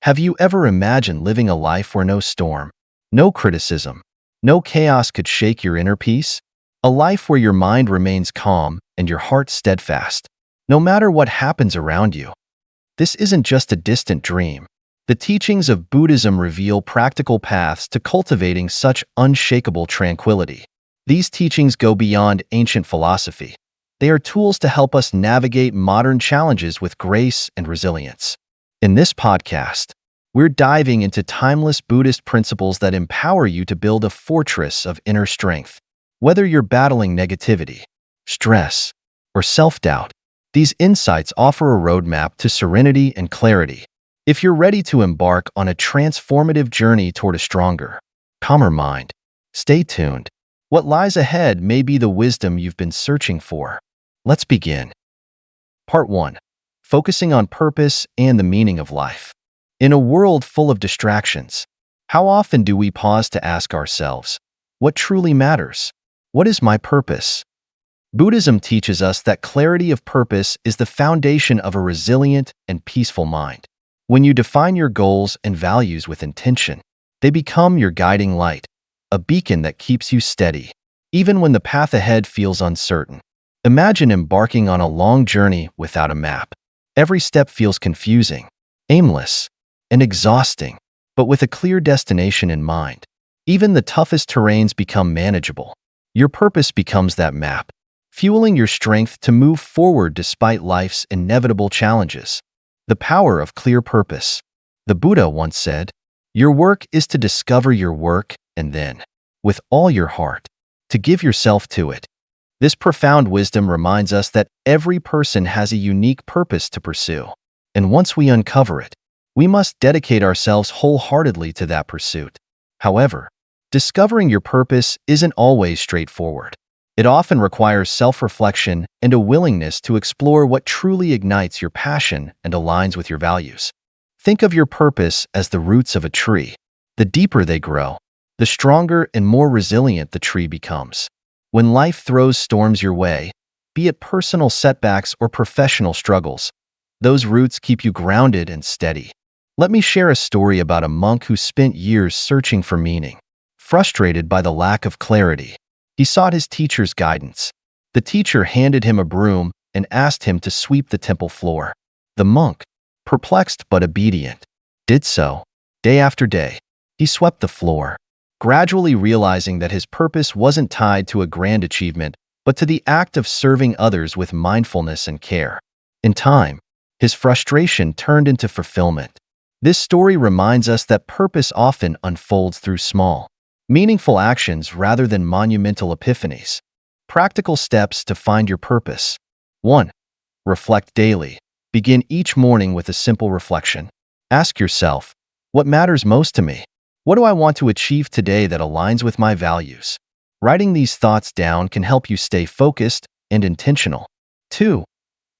Have you ever imagined living a life where no storm, no criticism, no chaos could shake your inner peace? A life where your mind remains calm and your heart steadfast, no matter what happens around you. This isn't just a distant dream. The teachings of Buddhism reveal practical paths to cultivating such unshakable tranquility. These teachings go beyond ancient philosophy. They are tools to help us navigate modern challenges with grace and resilience. In this podcast, we're diving into timeless Buddhist principles that empower you to build a fortress of inner strength. Whether you're battling negativity, stress, or self-doubt, these insights offer a roadmap to serenity and clarity. If you're ready to embark on a transformative journey toward a stronger, calmer mind, stay tuned. What lies ahead may be the wisdom you've been searching for. Let's begin. Part 1. Focusing on purpose and the meaning of life. In a world full of distractions, how often do we pause to ask ourselves, what truly matters? What is my purpose? Buddhism teaches us that clarity of purpose is the foundation of a resilient and peaceful mind. When you define your goals and values with intention, they become your guiding light, a beacon that keeps you steady, even when the path ahead feels uncertain. Imagine embarking on a long journey without a map. Every step feels confusing, aimless, and exhausting, but with a clear destination in mind, even the toughest terrains become manageable. Your purpose becomes that map, fueling your strength to move forward despite life's inevitable challenges. The power of clear purpose. The Buddha once said, "Your work is to discover your work and then, with all your heart, to give yourself to it." This profound wisdom reminds us that every person has a unique purpose to pursue, and once we uncover it, we must dedicate ourselves wholeheartedly to that pursuit. However, discovering your purpose isn't always straightforward. It often requires self-reflection and a willingness to explore what truly ignites your passion and aligns with your values. Think of your purpose as the roots of a tree. The deeper they grow, the stronger and more resilient the tree becomes. When life throws storms your way, be it personal setbacks or professional struggles, those roots keep you grounded and steady. Let me share a story about a monk who spent years searching for meaning. Frustrated by the lack of clarity, he sought his teacher's guidance. The teacher handed him a broom and asked him to sweep the temple floor. The monk, perplexed but obedient, did so. Day after day, he swept the floor, gradually realizing that his purpose wasn't tied to a grand achievement, but to the act of serving others with mindfulness and care. In time, his frustration turned into fulfillment. This story reminds us that purpose often unfolds through small, meaningful actions rather than monumental epiphanies. Practical steps to find your purpose. 1. Reflect daily. Begin each morning with a simple reflection. Ask yourself, what matters most to me? What do I want to achieve today that aligns with my values? Writing these thoughts down can help you stay focused and intentional. 2.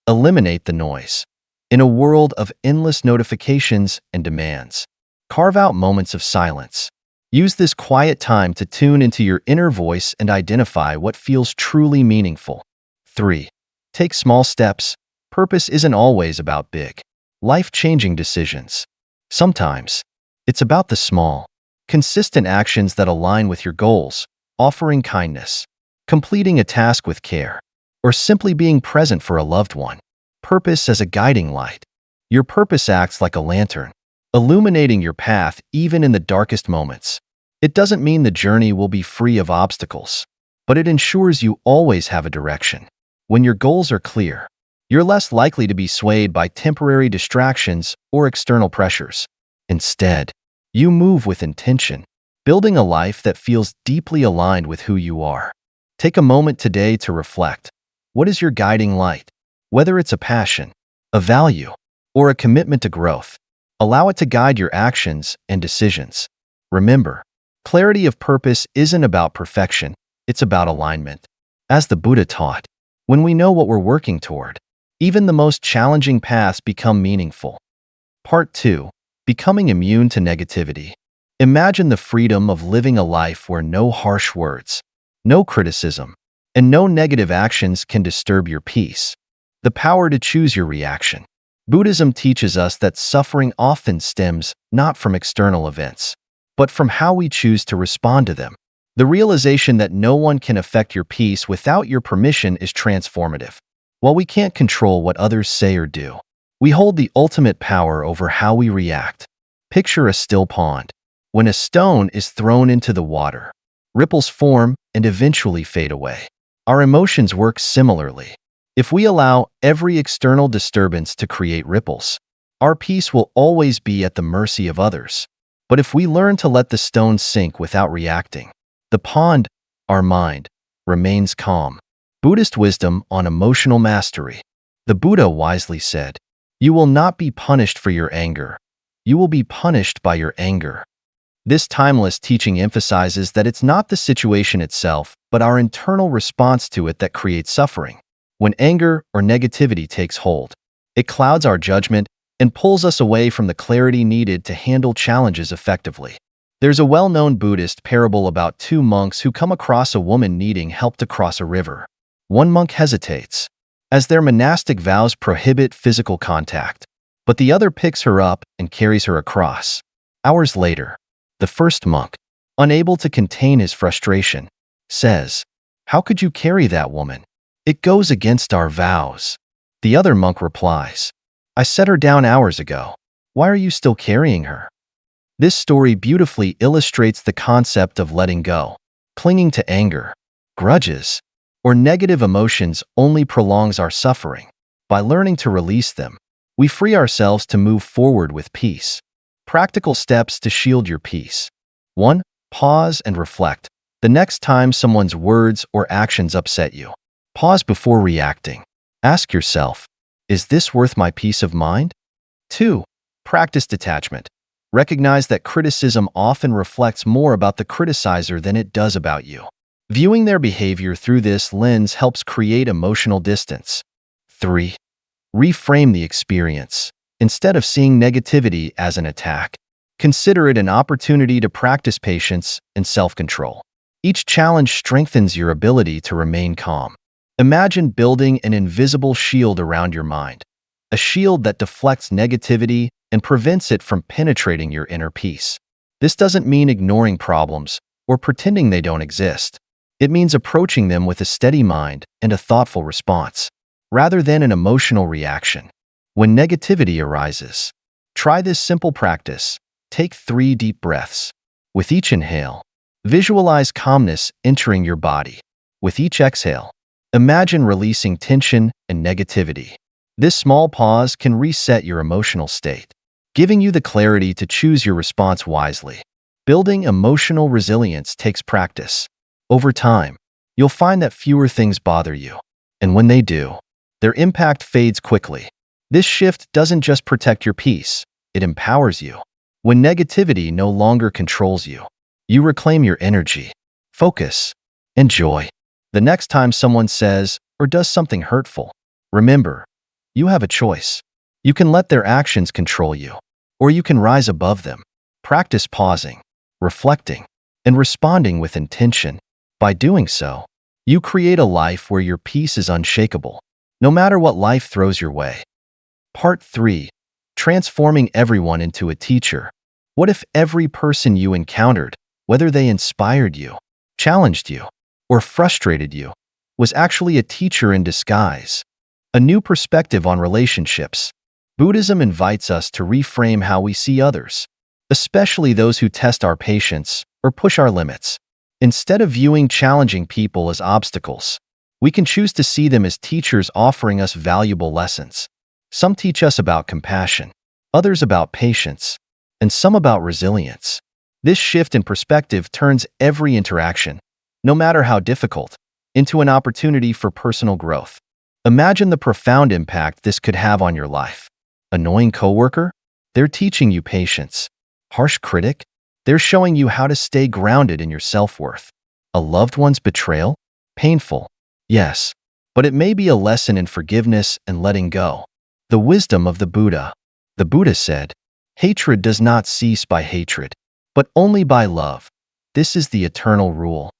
Eliminate the noise. In a world of endless notifications and demands, carve out moments of silence. Use this quiet time to tune into your inner voice and identify what feels truly meaningful. 3. Take small steps. Purpose isn't always about big, life-changing decisions. Sometimes, it's about the small, consistent actions that align with your goals, offering kindness, completing a task with care, or simply being present for a loved one. Purpose as a guiding light. Your purpose acts like a lantern, illuminating your path even in the darkest moments. It doesn't mean the journey will be free of obstacles, but it ensures you always have a direction. When your goals are clear, you're less likely to be swayed by temporary distractions or external pressures. Instead, you move with intention, building a life that feels deeply aligned with who you are. Take a moment today to reflect. What is your guiding light? Whether it's a passion, a value, or a commitment to growth, allow it to guide your actions and decisions. Remember, clarity of purpose isn't about perfection, it's about alignment. As the Buddha taught, when we know what we're working toward, even the most challenging paths become meaningful. Part 2. Becoming immune to negativity. Imagine the freedom of living a life where no harsh words, no criticism, and no negative actions can disturb your peace. The power to choose your reaction. Buddhism teaches us that suffering often stems not from external events, but from how we choose to respond to them. The realization that no one can affect your peace without your permission is transformative. While we can't control what others say or do, we hold the ultimate power over how we react. Picture a still pond. When a stone is thrown into the water, ripples form and eventually fade away. Our emotions work similarly. If we allow every external disturbance to create ripples, our peace will always be at the mercy of others. But if we learn to let the stone sink without reacting, the pond, our mind, remains calm. Buddhist wisdom on emotional mastery. The Buddha wisely said, "You will not be punished for your anger. You will be punished by your anger." This timeless teaching emphasizes that it's not the situation itself, but our internal response to it that creates suffering. When anger or negativity takes hold, it clouds our judgment and pulls us away from the clarity needed to handle challenges effectively. There's a well-known Buddhist parable about two monks who come across a woman needing help to cross a river. One monk hesitates, as their monastic vows prohibit physical contact, but the other picks her up and carries her across. Hours later, the first monk, unable to contain his frustration, says, "How could you carry that woman? It goes against our vows." The other monk replies, "I set her down hours ago. Why are you still carrying her?" This story beautifully illustrates the concept of letting go. Clinging to anger, grudges, or negative emotions only prolongs our suffering. By learning to release them, we free ourselves to move forward with peace. Practical steps to shield your peace. 1. Pause and reflect. The next time someone's words or actions upset you, pause before reacting. Ask yourself, is this worth my peace of mind? 2. Practice detachment. Recognize that criticism often reflects more about the criticizer than it does about you. Viewing their behavior through this lens helps create emotional distance. 3. Reframe the experience. Instead of seeing negativity as an attack, consider it an opportunity to practice patience and self-control. Each challenge strengthens your ability to remain calm. Imagine building an invisible shield around your mind, a shield that deflects negativity and prevents it from penetrating your inner peace. This doesn't mean ignoring problems or pretending they don't exist. It means approaching them with a steady mind and a thoughtful response, rather than an emotional reaction. When negativity arises, try this simple practice. Take 3 deep breaths. With each inhale, visualize calmness entering your body. With each exhale, imagine releasing tension and negativity. This small pause can reset your emotional state, giving you the clarity to choose your response wisely. Building emotional resilience takes practice. Over time, you'll find that fewer things bother you, and when they do, their impact fades quickly. This shift doesn't just protect your peace, it empowers you. When negativity no longer controls you, you reclaim your energy, focus, and joy. The next time someone says or does something hurtful, remember, you have a choice. You can let their actions control you, or you can rise above them. Practice pausing, reflecting, and responding with intention. By doing so, you create a life where your peace is unshakable, no matter what life throws your way. Part 3. Transforming everyone into a teacher. What if every person you encountered, whether they inspired you, challenged you, or frustrated you, was actually a teacher in disguise? A new perspective on relationships. Buddhism invites us to reframe how we see others, especially those who test our patience or push our limits. Instead of viewing challenging people as obstacles, we can choose to see them as teachers offering us valuable lessons. Some teach us about compassion, others about patience, and some about resilience. This shift in perspective turns every interaction, no matter how difficult, into an opportunity for personal growth. Imagine the profound impact this could have on your life. Annoying coworker? They're teaching you patience. Harsh critic? They're showing you how to stay grounded in your self-worth. A loved one's betrayal? Painful, yes, but it may be a lesson in forgiveness and letting go. The wisdom of the Buddha. The Buddha said, "Hatred does not cease by hatred, but only by love. This is the eternal rule."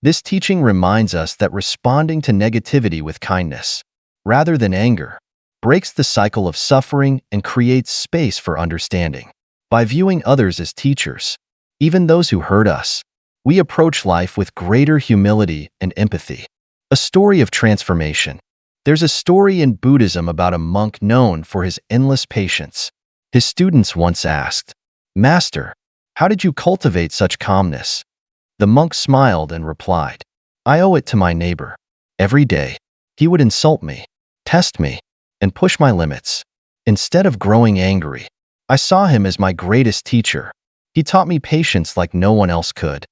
This teaching reminds us that responding to negativity with kindness, rather than anger, breaks the cycle of suffering and creates space for understanding. By viewing others as teachers, even those who hurt us, we approach life with greater humility and empathy. A story of transformation. There's a story in Buddhism about a monk known for his endless patience. His students once asked, "Master, how did you cultivate such calmness?" The monk smiled and replied, "I owe it to my neighbor. Every day, he would insult me, test me, and push my limits. Instead of growing angry, I saw him as my greatest teacher. He taught me patience like no one else could."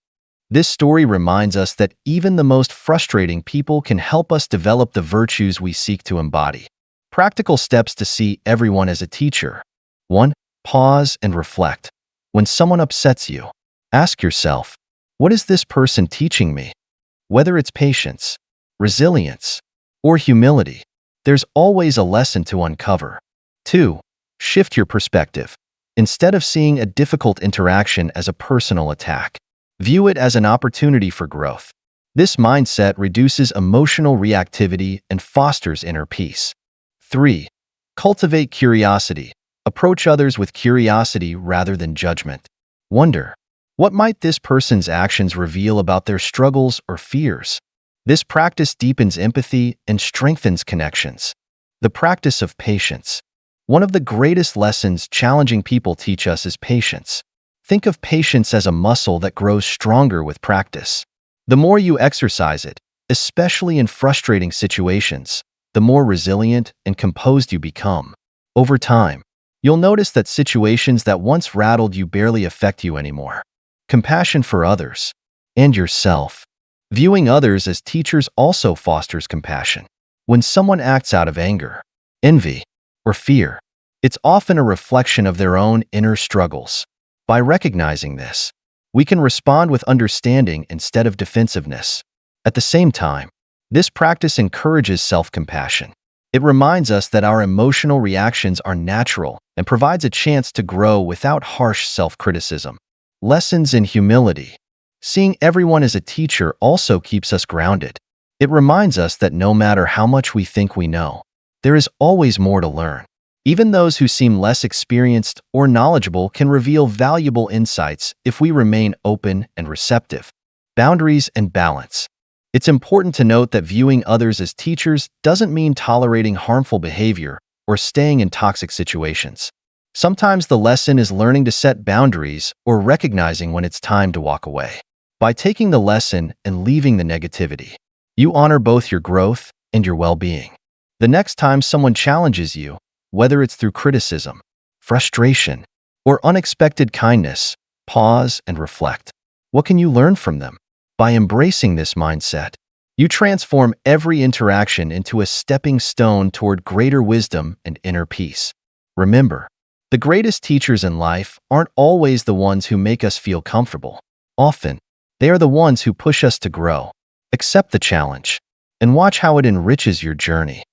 This story reminds us that even the most frustrating people can help us develop the virtues we seek to embody. Practical steps to see everyone as a teacher. 1. Pause and reflect. When someone upsets you, ask yourself, what is this person teaching me? Whether it's patience, resilience, or humility, there's always a lesson to uncover. 2. Shift your perspective. Instead of seeing a difficult interaction as a personal attack, view it as an opportunity for growth. This mindset reduces emotional reactivity and fosters inner peace. 3. Cultivate curiosity. Approach others with curiosity rather than judgment. Wonder, what might this person's actions reveal about their struggles or fears? This practice deepens empathy and strengthens connections. The practice of patience. One of the greatest lessons challenging people teach us is patience. Think of patience as a muscle that grows stronger with practice. The more you exercise it, especially in frustrating situations, the more resilient and composed you become. Over time, you'll notice that situations that once rattled you barely affect you anymore. Compassion for others and yourself. Viewing others as teachers also fosters compassion. When someone acts out of anger, envy, or fear, it's often a reflection of their own inner struggles. By recognizing this, we can respond with understanding instead of defensiveness. At the same time, this practice encourages self-compassion. It reminds us that our emotional reactions are natural and provides a chance to grow without harsh self-criticism. Lessons in humility. Seeing everyone as a teacher also keeps us grounded. It reminds us that no matter how much we think we know, there is always more to learn. Even those who seem less experienced or knowledgeable can reveal valuable insights if we remain open and receptive. Boundaries and balance. It's important to note that viewing others as teachers doesn't mean tolerating harmful behavior or staying in toxic situations. Sometimes the lesson is learning to set boundaries or recognizing when it's time to walk away. By taking the lesson and leaving the negativity, you honor both your growth and your well-being. The next time someone challenges you, whether it's through criticism, frustration, or unexpected kindness, pause and reflect. What can you learn from them? By embracing this mindset, you transform every interaction into a stepping stone toward greater wisdom and inner peace. Remember, the greatest teachers in life aren't always the ones who make us feel comfortable. Often, they are the ones who push us to grow. Accept the challenge and watch how it enriches your journey.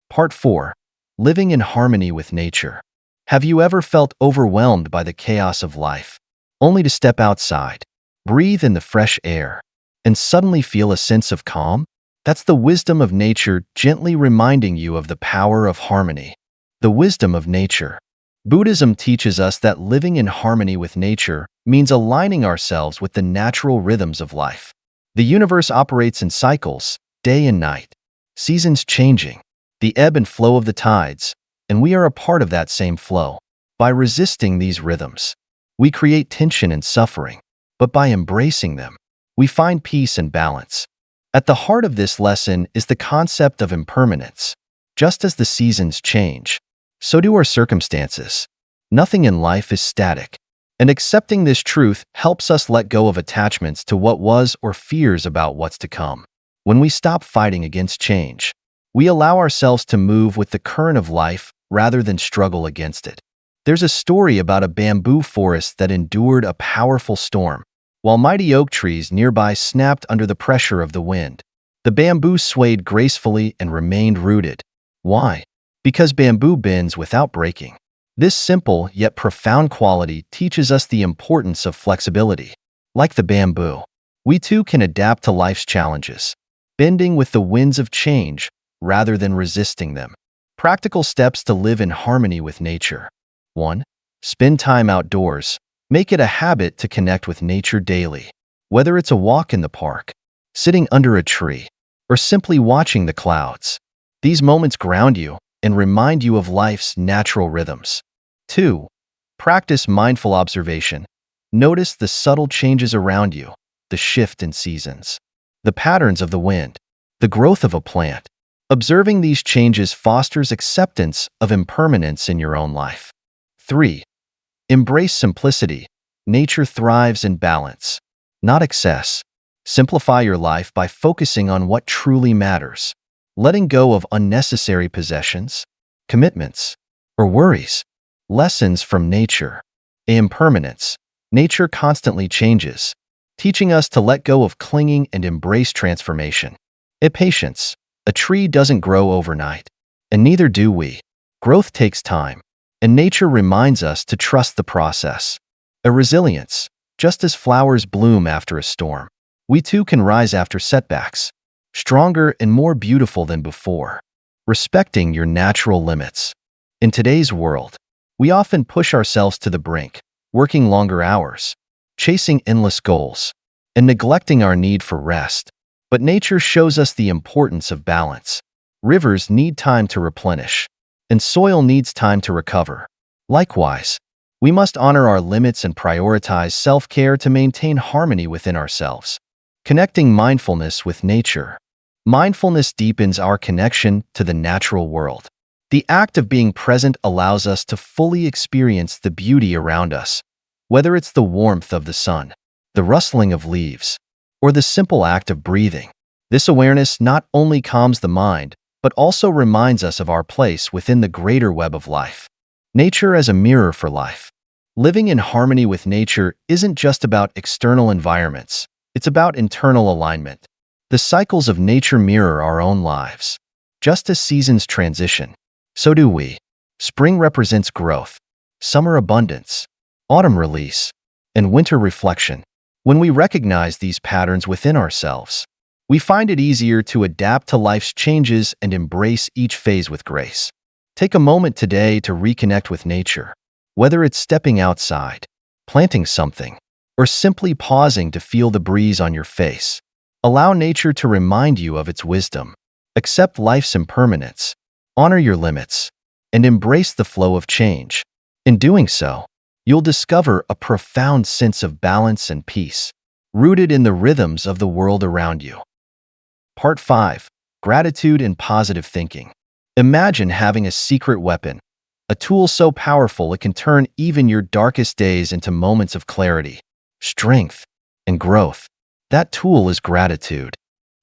Part 4. Living in harmony with nature. Have you ever felt overwhelmed by the chaos of life, only to step outside, breathe in the fresh air, and suddenly feel a sense of calm? That's the wisdom of nature gently reminding you of the power of harmony. The wisdom of nature. Buddhism teaches us that living in harmony with nature means aligning ourselves with the natural rhythms of life. The universe operates in cycles, day and night, seasons changing, the ebb and flow of the tides, and we are a part of that same flow. By resisting these rhythms, we create tension and suffering, but by embracing them, we find peace and balance. At the heart of this lesson is the concept of impermanence. Just as the seasons change, so do our circumstances. Nothing in life is static, and accepting this truth helps us let go of attachments to what was or fears about what's to come. When we stop fighting against change, we allow ourselves to move with the current of life rather than struggle against it. There's a story about a bamboo forest that endured a powerful storm. While mighty oak trees nearby snapped under the pressure of the wind, the bamboo swayed gracefully and remained rooted. Why? Because bamboo bends without breaking. This simple yet profound quality teaches us the importance of flexibility. Like the bamboo, we too can adapt to life's challenges, bending with the winds of change rather than resisting them. Practical steps to live in harmony with nature. 1. Spend time outdoors. Make it a habit to connect with nature daily. Whether it's a walk in the park, sitting under a tree, or simply watching the clouds, these moments ground you and remind you of life's natural rhythms. 2. Practice mindful observation. Notice the subtle changes around you, the shift in seasons, the patterns of the wind, the growth of a plant. Observing these changes fosters acceptance of impermanence in your own life. 3. Embrace simplicity. Nature thrives in balance, not excess. Simplify your life by focusing on what truly matters, letting go of unnecessary possessions, commitments, or worries. Lessons from nature. Impermanence. Nature constantly changes, teaching us to let go of clinging and embrace transformation. Patience. A tree doesn't grow overnight, and neither do we. Growth takes time, and nature reminds us to trust the process. Resilience. Just as flowers bloom after a storm, we too can rise after setbacks, stronger and more beautiful than before. Respecting your natural limits. In today's world, we often push ourselves to the brink, working longer hours, chasing endless goals, and neglecting our need for rest. But nature shows us the importance of balance. Rivers need time to replenish, and soil needs time to recover. Likewise, we must honor our limits and prioritize self-care to maintain harmony within ourselves. Connecting mindfulness with nature. Mindfulness deepens our connection to the natural world. The act of being present allows us to fully experience the beauty around us, whether it's the warmth of the sun, the rustling of leaves, or the simple act of breathing. This awareness not only calms the mind, but also reminds us of our place within the greater web of life. Nature as a mirror for life. Living in harmony with nature isn't just about external environments, it's about internal alignment. The cycles of nature mirror our own lives. Just as seasons transition, so do we. Spring represents growth, summer abundance, autumn release, and winter reflection. When we recognize these patterns within ourselves, we find it easier to adapt to life's changes and embrace each phase with grace. Take a moment today to reconnect with nature, whether it's stepping outside, planting something, or simply pausing to feel the breeze on your face. Allow nature to remind you of its wisdom. Accept life's impermanence, honor your limits, and embrace the flow of change. In doing so, you'll discover a profound sense of balance and peace, rooted in the rhythms of the world around you. Part 5. Gratitude and Positive Thinking. Imagine having a secret weapon, a tool so powerful it can turn even your darkest days into moments of clarity, strength, and growth. That tool is gratitude.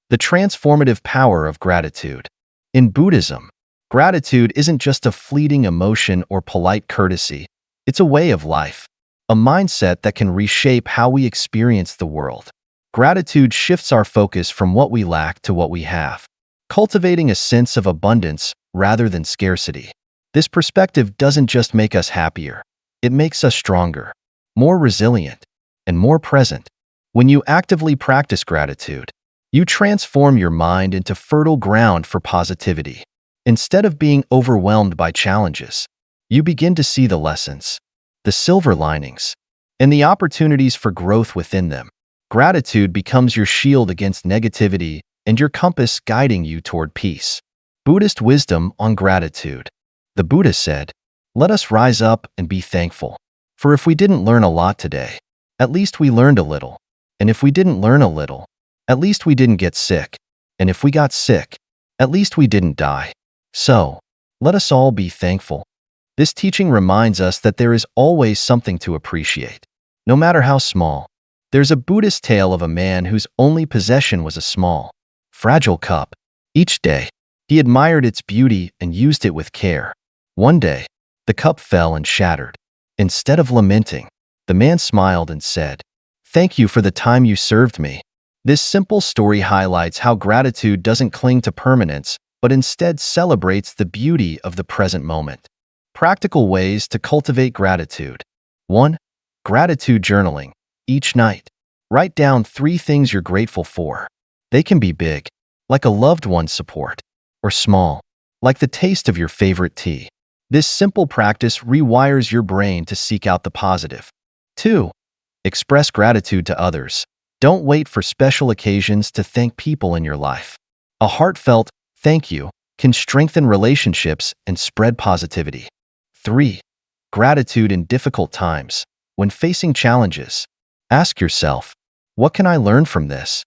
The transformative power of gratitude. In Buddhism, gratitude isn't just a fleeting emotion or polite courtesy. It's a way of life, a mindset that can reshape how we experience the world. Gratitude shifts our focus from what we lack to what we have, cultivating a sense of abundance rather than scarcity. This perspective doesn't just make us happier, it makes us stronger, more resilient, and more present. When you actively practice gratitude, you transform your mind into fertile ground for positivity. Instead of being overwhelmed by challenges, you begin to see the lessons, the silver linings, and the opportunities for growth within them. Gratitude becomes your shield against negativity and your compass guiding you toward peace. Buddhist wisdom on gratitude. The Buddha said, "Let us rise up and be thankful. For if we didn't learn a lot today, at least we learned a little. And if we didn't learn a little, at least we didn't get sick. And if we got sick, at least we didn't die. So, let us all be thankful." This teaching reminds us that there is always something to appreciate, no matter how small. There's a Buddhist tale of a man whose only possession was a small, fragile cup. Each day, he admired its beauty and used it with care. One day, the cup fell and shattered. Instead of lamenting, the man smiled and said, "Thank you for the time you served me." This simple story highlights how gratitude doesn't cling to permanence, but instead celebrates the beauty of the present moment. Practical ways to cultivate gratitude. 1. Gratitude journaling. Each night, write down 3 things you're grateful for. They can be big, like a loved one's support, or small, like the taste of your favorite tea. This simple practice rewires your brain to seek out the positive. 2. Express gratitude to others. Don't wait for special occasions to thank people in your life. A heartfelt thank you can strengthen relationships and spread positivity. 3. Gratitude in difficult times. When facing challenges, ask yourself, what can I learn from this?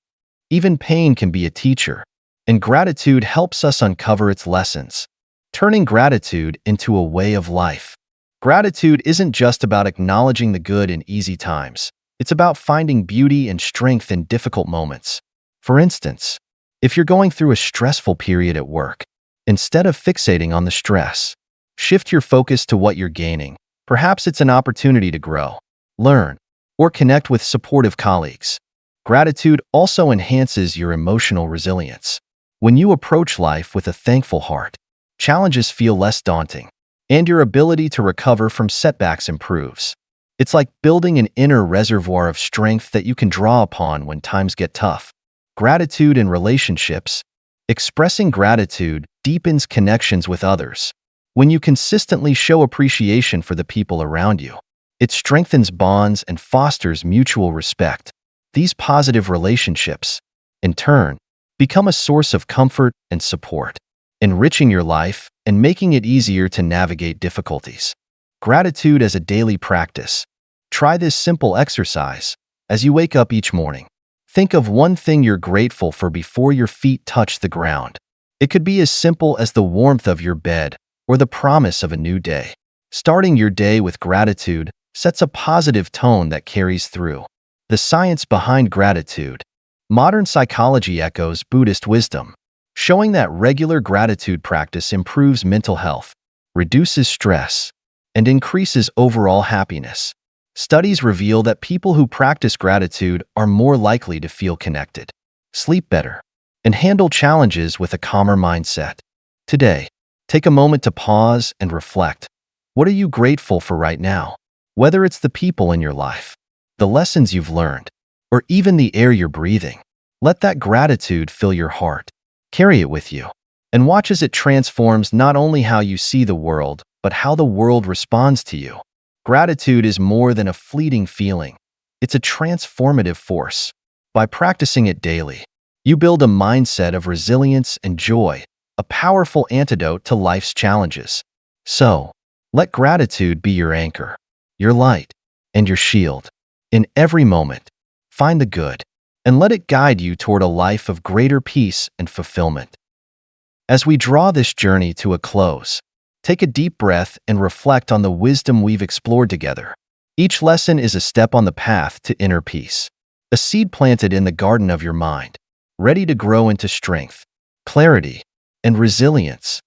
Even pain can be a teacher, and gratitude helps us uncover its lessons. Turning gratitude into a way of life. Gratitude isn't just about acknowledging the good in easy times. It's about finding beauty and strength in difficult moments. For instance, if you're going through a stressful period at work, instead of fixating on the stress, shift your focus to what you're gaining. Perhaps it's an opportunity to grow, learn, or connect with supportive colleagues. Gratitude also enhances your emotional resilience. When you approach life with a thankful heart, challenges feel less daunting, and your ability to recover from setbacks improves. It's like building an inner reservoir of strength that you can draw upon when times get tough. Gratitude in relationships. Expressing gratitude deepens connections with others. When you consistently show appreciation for the people around you, it strengthens bonds and fosters mutual respect. These positive relationships, in turn, become a source of comfort and support, enriching your life and making it easier to navigate difficulties. Gratitude as a daily practice. Try this simple exercise as you wake up each morning. Think of one thing you're grateful for before your feet touch the ground. It could be as simple as the warmth of your bed or the promise of a new day. Starting your day with gratitude sets a positive tone that carries through. The science behind gratitude. Modern psychology echoes Buddhist wisdom, showing that regular gratitude practice improves mental health, reduces stress, and increases overall happiness. Studies reveal that people who practice gratitude are more likely to feel connected, sleep better, and handle challenges with a calmer mindset. Today, take a moment to pause and reflect. What are you grateful for right now? Whether it's the people in your life, the lessons you've learned, or even the air you're breathing, let that gratitude fill your heart. Carry it with you, and watch as it transforms not only how you see the world, but how the world responds to you. Gratitude is more than a fleeting feeling. It's a transformative force. By practicing it daily, you build a mindset of resilience and joy, a powerful antidote to life's challenges. So, let gratitude be your anchor, your light, and your shield. In every moment, find the good, and let it guide you toward a life of greater peace and fulfillment. As we draw this journey to a close, take a deep breath and reflect on the wisdom we've explored together. Each lesson is a step on the path to inner peace, a seed planted in the garden of your mind, ready to grow into strength, clarity, and resilience.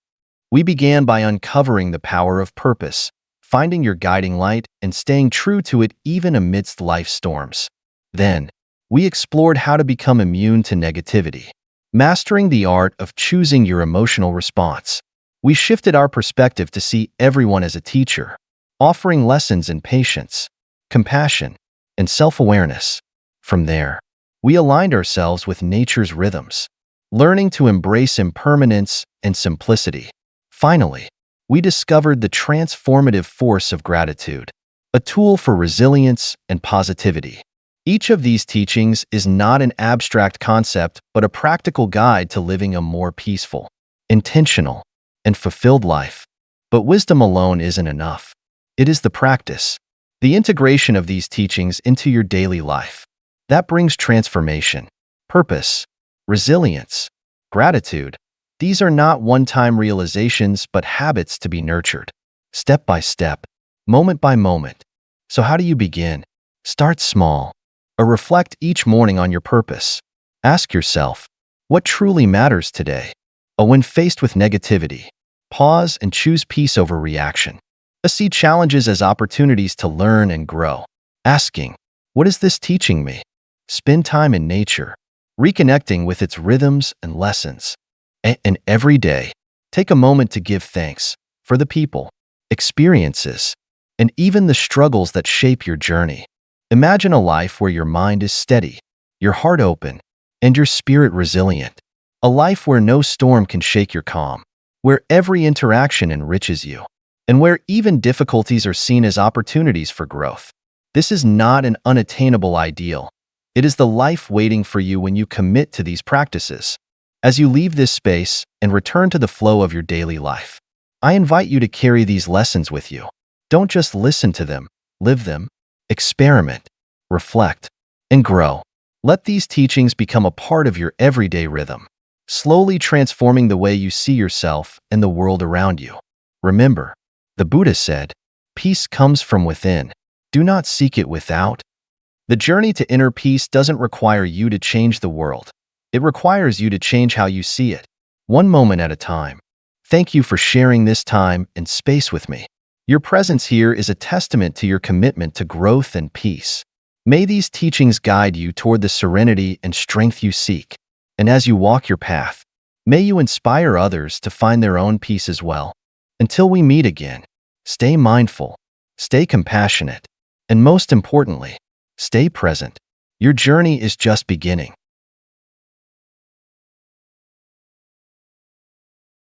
We began by uncovering the power of purpose, finding your guiding light and staying true to it even amidst life's storms. Then, we explored how to become immune to negativity, mastering the art of choosing your emotional response. We shifted our perspective to see everyone as a teacher, offering lessons in patience, compassion, and self-awareness. From there, we aligned ourselves with nature's rhythms, learning to embrace impermanence and simplicity. Finally, we discovered the transformative force of gratitude, a tool for resilience and positivity. Each of these teachings is not an abstract concept, but a practical guide to living a more peaceful, intentional, and fulfilled life. But wisdom alone isn't enough. It is the practice, the integration of these teachings into your daily life, that brings transformation, purpose, resilience, gratitude. These are not one-time realizations, but habits to be nurtured, step by step, moment by moment. So how do you begin? Start small, or reflect each morning on your purpose. Ask yourself, what truly matters today? Or when faced with negativity, pause and choose peace over reaction. See challenges as opportunities to learn and grow. Asking, what is this teaching me? Spend time in nature, reconnecting with its rhythms and lessons. And every day, take a moment to give thanks for the people, experiences, and even the struggles that shape your journey. Imagine a life where your mind is steady, your heart open, and your spirit resilient. A life where no storm can shake your calm. where every interaction enriches you, and where even difficulties are seen as opportunities for growth. This is not an unattainable ideal. It is the life waiting for you when you commit to these practices. As you leave this space and return to the flow of your daily life, I invite you to carry these lessons with you. Don't just listen to them, live them, experiment, reflect, and grow. Let these teachings become a part of your everyday rhythm, slowly transforming the way you see yourself and the world around you. Remember, the Buddha said, "Peace comes from within. Do not seek it without." The journey to inner peace doesn't require you to change the world. It requires you to change how you see it, one moment at a time. Thank you for sharing this time and space with me. Your presence here is a testament to your commitment to growth and peace. May these teachings guide you toward the serenity and strength you seek. And as you walk your path, may you inspire others to find their own peace as well. Until we meet again, stay mindful, stay compassionate, and most importantly, stay present. Your journey is just beginning.